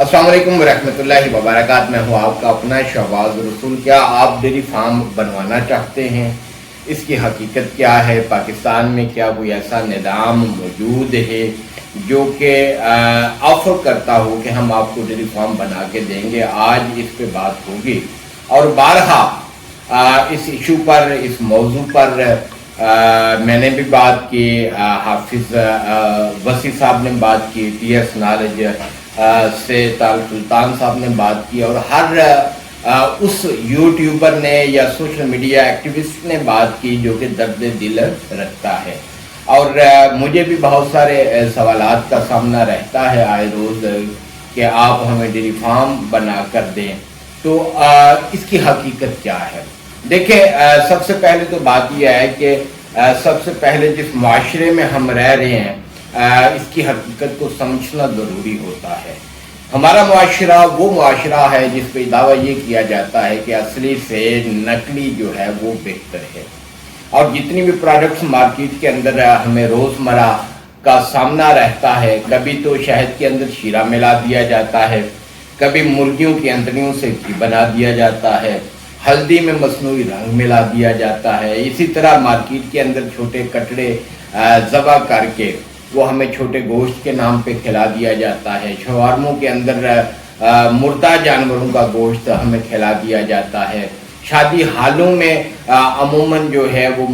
अस्सलाम वालेकुम रहमतुल्लाहि व बरकातहू। मैं हूँ आपका अपना शहबाज रसूल। क्या आप डेयरी फार्म बनवाना चाहते हैं? इसकी हकीकत क्या है? पाकिस्तान में क्या कोई ऐसा निज़ाम मौजूद है जो कि ऑफ़र करता हो कि हम आपको डेयरी फार्म बना के देंगे? आज इस पे बात होगी और बारहा इस इशू पर, इस मौजू पर मैंने भी बात की, हाफिज़ वसी साहब ने बात की, TS नॉलेज से तारिक सुल्तान साहब ने बात की और हर उस यूट्यूबर ने या सोशल मीडिया एक्टिविस्ट ने बात की जो कि दर्द दिल रखता है। और मुझे भी बहुत सारे सवालात का सामना रहता है आए रोज़ कि आप हमें डेयरी फार्म बना कर दें, तो इसकी हकीकत क्या है? देखिए, सबसे पहले तो बात यह है कि सबसे पहले जिस माशरे में हम रह रहे हैं इसकी हकीकत को समझना ज़रूरी होता है। हमारा मुआशरा वो मुआशरा है जिस पे दावा ये किया जाता है कि असली से नकली जो है वो बेहतर है। और जितनी भी प्रोडक्ट्स मार्केट के अंदर हमें रोज़मर्रा का सामना रहता है, कभी तो शहद के अंदर शीरा मिला दिया जाता है, कभी मुर्गियों की अंतड़ियों से घी बना दिया जाता है, हल्दी में मसनूई रंग मिला दिया जाता है। इसी तरह मार्केट के अंदर छोटे कटड़े ज़बा करके वो हमें छोटे गोश्त के नाम पे खिला दिया जाता है। शवारमों के अंदर मुर्दा जानवरों का गोश्त हमें खिला दिया जाता है। शादी हालों में अमूमन जो है वो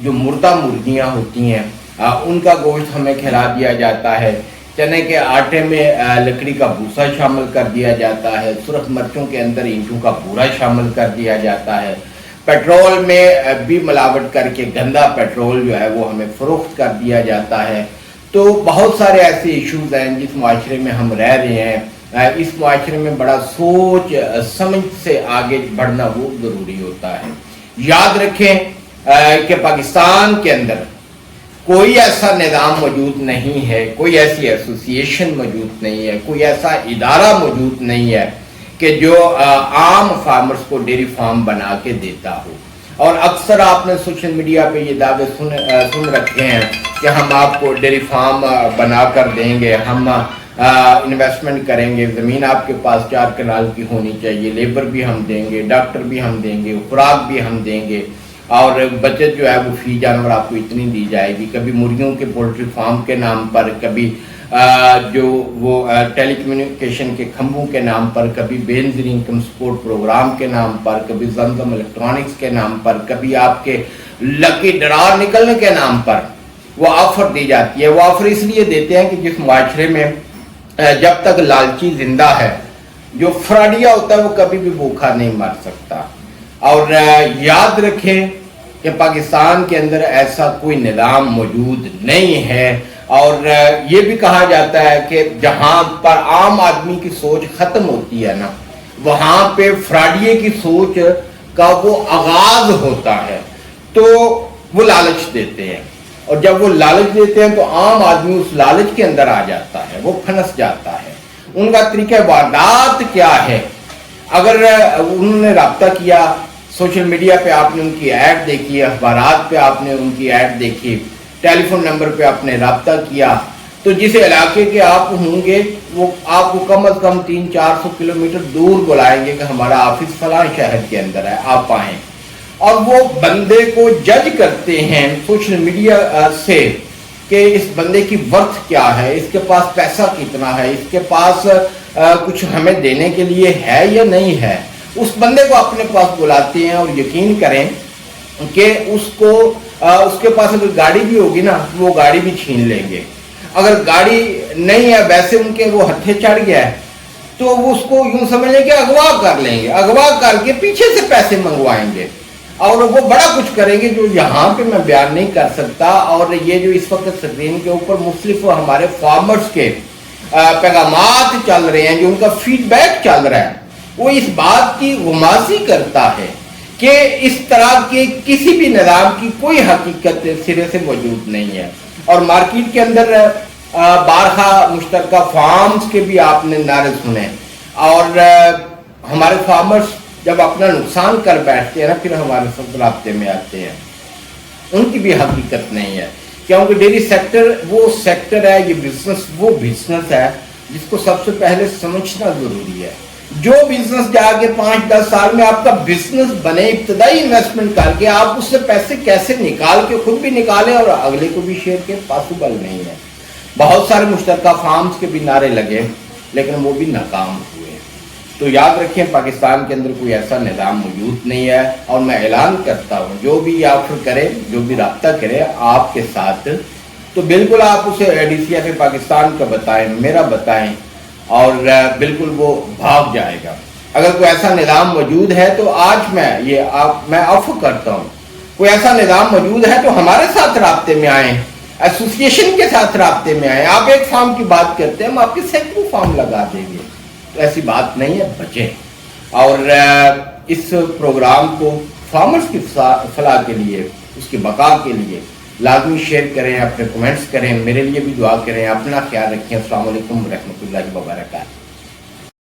जो मुर्दा मुर्गियां होती हैं उनका गोश्त हमें खिला दिया जाता है। चने के आटे में लकड़ी का भूसा शामिल कर दिया जाता है। सुरख मिर्चों के अंदर ईंटों का बूरा शामिल कर दिया जाता है। पेट्रोल में भी मिलावट करके गंदा पेट्रोल जो है वो हमें फरोख्त कर दिया जाता है। तो बहुत सारे ऐसे इश्यूज हैं जिस माशरे में हम रह रहे हैं। इस माशरे में बड़ा सोच समझ से आगे बढ़ना वो ज़रूरी होता है। याद रखें कि पाकिस्तान के अंदर कोई ऐसा निज़ाम मौजूद नहीं है, कोई ऐसी एसोसिएशन मौजूद नहीं है, कोई ऐसा इदारा मौजूद नहीं है कि जो आम फार्मर्स को डेयरी फार्म बना के देता हो। और अक्सर आपने सोशल मीडिया पे ये दावे सुन रखे हैं कि हम आपको डेयरी फार्म बना कर देंगे, हम इन्वेस्टमेंट करेंगे, ज़मीन आपके पास 4 कनाल की होनी चाहिए, लेबर भी हम देंगे, डॉक्टर भी हम देंगे, खुराक भी हम देंगे और बचत जो है वो फी जानवर आपको इतनी दी जाएगी। कभी मुर्गियों के पोल्ट्री फार्म के नाम पर, कभी जो वो टेलीकम्युनिकेशन के खंभों के नाम पर, कभी बेनज़ीर इनकम सपोर्ट प्रोग्राम के नाम पर, कभी जमजम इलेक्ट्रॉनिक्स के नाम पर, कभी आपके लकी ड्रा निकलने के नाम पर वो ऑफ़र दी जाती है। वो ऑफ़र इसलिए देते हैं कि जिस माशरे में जब तक लालची जिंदा है, जो फ्रॉडिया होता है वो कभी भी भूखा नहीं मर सकता। और याद रखें कि पाकिस्तान के अंदर ऐसा कोई निज़ाम मौजूद नहीं है। और ये भी कहा जाता है कि जहाँ पर आम आदमी की सोच ख़त्म होती है ना, वहाँ पे फ्रॉडिये की सोच का वो आगाज़ होता है। तो वो लालच देते हैं और जब वो लालच देते हैं तो आम आदमी उस लालच के अंदर आ जाता है, वो फंस जाता है। उनका तरीका वारदात क्या है? अगर उन्होंने रब्ता किया, सोशल मीडिया पे आपने उनकी ऐड देखी, अखबारात पे आपने उनकी ऐड देखी, टेलीफोन नंबर पे आपने रब्ता किया, तो जिस इलाके के आप होंगे वो आपको कम अज़ कम 300-400 किलोमीटर दूर बुलाएंगे कि हमारा ऑफिस फलां शहर के अंदर है, आप आएँ। और वो बंदे को जज करते हैं सोशल मीडिया से कि इस बंदे की वर्थ क्या है, इसके पास पैसा कितना है, इसके पास कुछ हमें देने के लिए है या नहीं है। उस बंदे को अपने पास बुलाते हैं और यकीन करें कि उसके पास अगर गाड़ी भी होगी ना, वो गाड़ी भी छीन लेंगे। अगर गाड़ी नहीं है, वैसे उनके वो हत्थे चढ़ गया है, तो वो उसको यूं समझ लें कि अगवा कर लेंगे, अगवा करके पीछे से पैसे मंगवाएंगे और वो बड़ा कुछ करेंगे जो यहाँ पे मैं बयान नहीं कर सकता। और ये जो इस वक्त स्क्रीन के ऊपर मुख्तलिफ हमारे फार्मर्स के पैगामात चल रहे हैं, जो उनका फीडबैक चल रहा है, वो इस बात की गुमासी करता है कि इस तरह के किसी भी निज़ाम की कोई हकीकत सिरे से मौजूद नहीं है। और मार्केट के अंदर बारहा मुश्तरका फार्म्स के भी आपने नारे सुने और हमारे फार्मर्स जब अपना नुकसान कर बैठते हैं ना, फिर हमारे साथ राब्ते में आते हैं। उनकी भी हकीकत नहीं है, क्योंकि डेयरी सेक्टर वो सेक्टर है, ये बिजनेस वो बिजनेस है جس کو سب سے پہلے سمجھنا ضروری ہے. جو بزنس جا کے 5-10 سال میں آپ کا بزنس بنے, ابتدائی انویسٹمنٹ کر کے آپ اس سے پیسے کیسے نکال کے خود بھی نکالیں اور اگلے کو بھی شیئر کے, پاسبل نہیں ہے. بہت سارے مشترکہ فارمز کے بھی نعرے لگے لیکن وہ بھی ناکام ہوئے. تو یاد رکھیں پاکستان کے اندر کوئی ایسا نظام موجود نہیں ہے, اور میں اعلان کرتا ہوں جو بھی آفر کرے, جو بھی رابطہ کرے آپ کے ساتھ, تو بالکل آپ اسے ADCFA پاکستان کا بتائیں, میرا بتائیں, اور بالکل وہ بھاگ جائے گا. اگر کوئی ایسا نظام موجود ہے تو آج میں آفر کرتا ہوں, کوئی ایسا نظام موجود ہے تو ہمارے ساتھ رابطے میں آئیں, ایسوسیشن کے ساتھ رابطے میں آئیں. آپ ایک فارم کی بات کرتے ہیں, ہم آپ کے سینکڑوں فارم لگا دیں گے. تو ایسی بات نہیں ہے, بچیں. اور اس پروگرام کو فارمرز کی فلاح کے لیے, اس کی بقا کے لیے لازمی شیئر کریں, اپنے کمنٹس کریں, میرے لیے بھی دعا کریں. اپنا خیال رکھیں. السلام علیکم ورحمۃ اللہ وبرکاتہ.